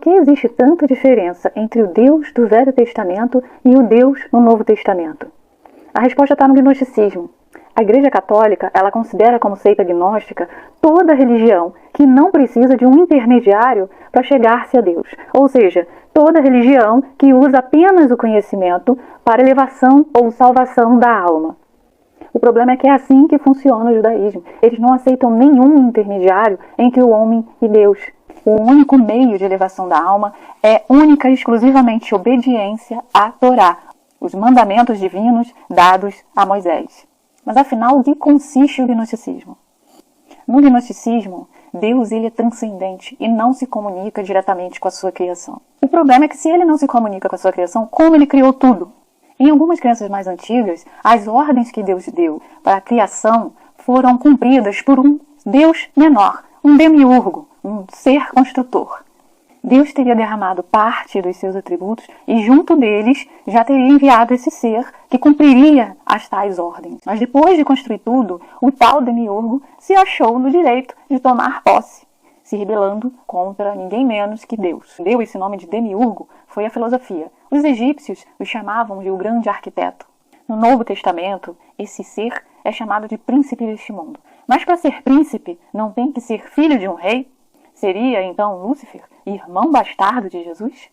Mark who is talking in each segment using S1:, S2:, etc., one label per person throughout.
S1: que existe tanta diferença entre o Deus do Velho Testamento e o Deus no Novo Testamento? A resposta está no gnosticismo. A Igreja Católica, ela considera como seita gnóstica toda religião que não precisa de um intermediário para chegar-se a Deus. Ou seja, toda religião que usa apenas o conhecimento para elevação ou salvação da alma. O problema é que é assim que funciona o judaísmo. Eles não aceitam nenhum intermediário entre o homem e Deus. O único meio de elevação da alma é única e exclusivamente obediência à Torá, os mandamentos divinos dados a Moisés. Mas afinal, o que consiste o gnosticismo? No gnosticismo, Deus ele é transcendente e não se comunica diretamente com a sua criação. O problema é que se ele não se comunica com a sua criação, como ele criou tudo? Em algumas crenças mais antigas, as ordens que Deus deu para a criação foram cumpridas por um Deus menor, um demiurgo, um ser construtor. Deus teria derramado parte dos seus atributos e junto deles já teria enviado esse ser que cumpriria as tais ordens. Mas depois de construir tudo, o tal demiurgo se achou no direito de tomar posse, se rebelando contra ninguém menos que Deus. Deu esse nome de demiurgo foi a filosofia. Os egípcios o chamavam de o grande arquiteto. No Novo Testamento, esse ser é chamado de príncipe deste mundo. Mas para ser príncipe, não tem que ser filho de um rei? Seria então Lúcifer irmão bastardo de Jesus?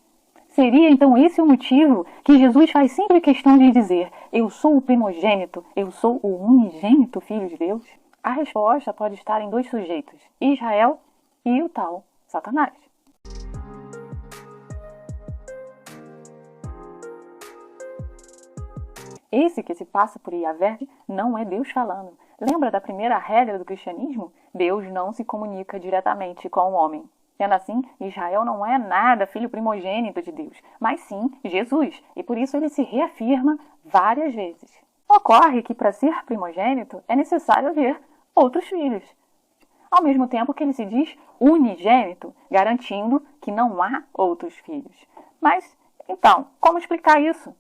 S1: Seria então esse o motivo que Jesus faz sempre questão de dizer: eu sou o primogênito, eu sou o unigênito Filho de Deus? A resposta pode estar em dois sujeitos, Israel e o tal Satanás. Esse que se passa por Yahvé não é Deus falando. Lembra da primeira regra do cristianismo? Deus não se comunica diretamente com o homem. Sendo assim, Israel não é nada filho primogênito de Deus, mas sim Jesus, e por isso ele se reafirma várias vezes. Ocorre que para ser primogênito é necessário haver outros filhos, ao mesmo tempo que ele se diz unigênito, garantindo que não há outros filhos. Mas, então, como explicar isso?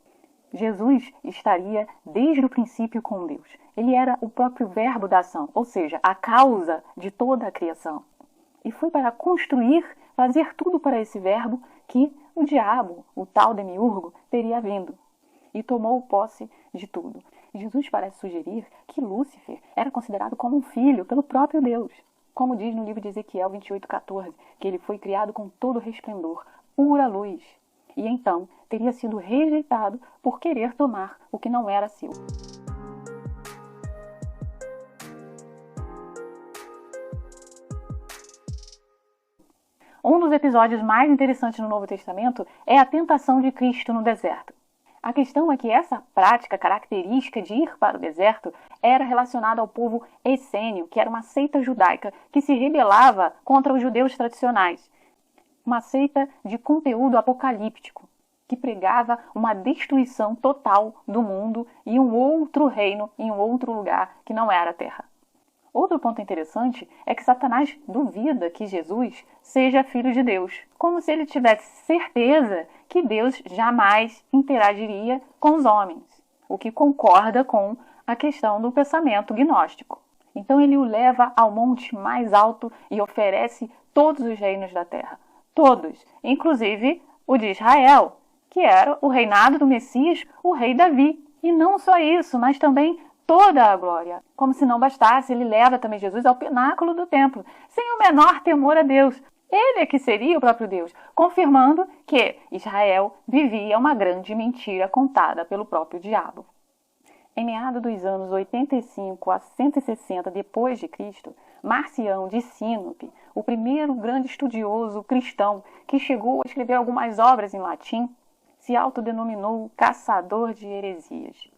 S1: Jesus estaria desde o princípio com Deus. Ele era o próprio verbo da ação, ou seja, a causa de toda a criação. E foi para construir, fazer tudo para esse verbo que o diabo, o tal demiurgo, teria vindo. E tomou posse de tudo. Jesus parece sugerir que Lúcifer era considerado como um filho pelo próprio Deus. Como diz no livro de Ezequiel 28:14, que ele foi criado com todo resplendor, pura luz. E então teria sido rejeitado por querer tomar o que não era seu. Um dos episódios mais interessantes no Novo Testamento é a tentação de Cristo no deserto. A questão é que essa prática característica de ir para o deserto era relacionada ao povo essênio, que era uma seita judaica que se rebelava contra os judeus tradicionais. Uma seita de conteúdo apocalíptico, que pregava uma destruição total do mundo e um outro reino em um outro lugar que não era a terra. Outro ponto interessante é que Satanás duvida que Jesus seja filho de Deus, como se ele tivesse certeza que Deus jamais interagiria com os homens, o que concorda com a questão do pensamento gnóstico. Então ele o leva ao monte mais alto e oferece todos os reinos da terra, todos, inclusive o de Israel, que era o reinado do Messias, o rei Davi. E não só isso, mas também toda a glória. Como se não bastasse, ele leva também Jesus ao pináculo do templo, sem o menor temor a Deus. Ele é que seria o próprio Deus, confirmando que Israel vivia uma grande mentira contada pelo próprio diabo. Em meados dos anos 85 a 160 depois de Cristo, Marcião de Sinope, o primeiro grande estudioso cristão que chegou a escrever algumas obras em latim, se autodenominou caçador de heresias.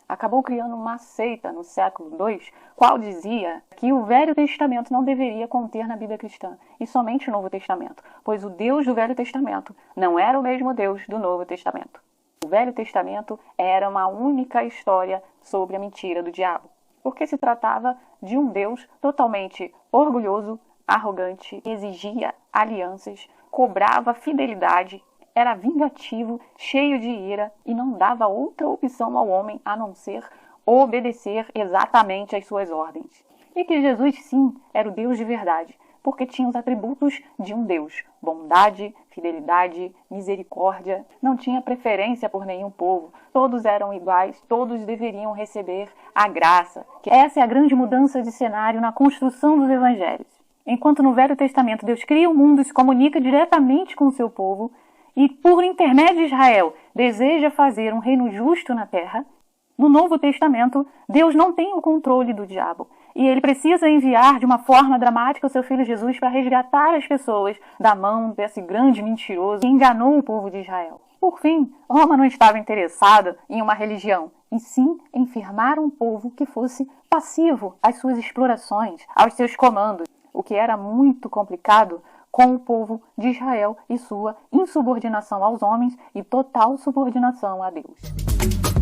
S1: Acabou criando uma seita no século II, qual dizia que o Velho Testamento não deveria conter na Bíblia cristã, e somente o Novo Testamento, pois o Deus do Velho Testamento não era o mesmo Deus do Novo Testamento. O Velho Testamento era uma única história sobre a mentira do diabo, porque se tratava de um Deus totalmente orgulhoso, arrogante, exigia alianças, cobrava fidelidade, era vingativo, cheio de ira e não dava outra opção ao homem a não ser obedecer exatamente às suas ordens. E que Jesus, sim, era o Deus de verdade, porque tinha os atributos de um Deus: bondade, fidelidade, misericórdia, não tinha preferência por nenhum povo. Todos eram iguais, todos deveriam receber a graça. Essa é a grande mudança de cenário na construção dos evangelhos. Enquanto no Velho Testamento Deus cria o mundo e se comunica diretamente com o seu povo, e por intermédio de Israel deseja fazer um reino justo na terra, no Novo Testamento Deus não tem o controle do diabo. E ele precisa enviar de uma forma dramática o seu filho Jesus para resgatar as pessoas da mão desse grande mentiroso que enganou o povo de Israel. Por fim, Roma não estava interessada em uma religião, e sim em firmar um povo que fosse passivo às suas explorações, aos seus comandos, o que era muito complicado com o povo de Israel e sua insubordinação aos homens e total subordinação a Deus.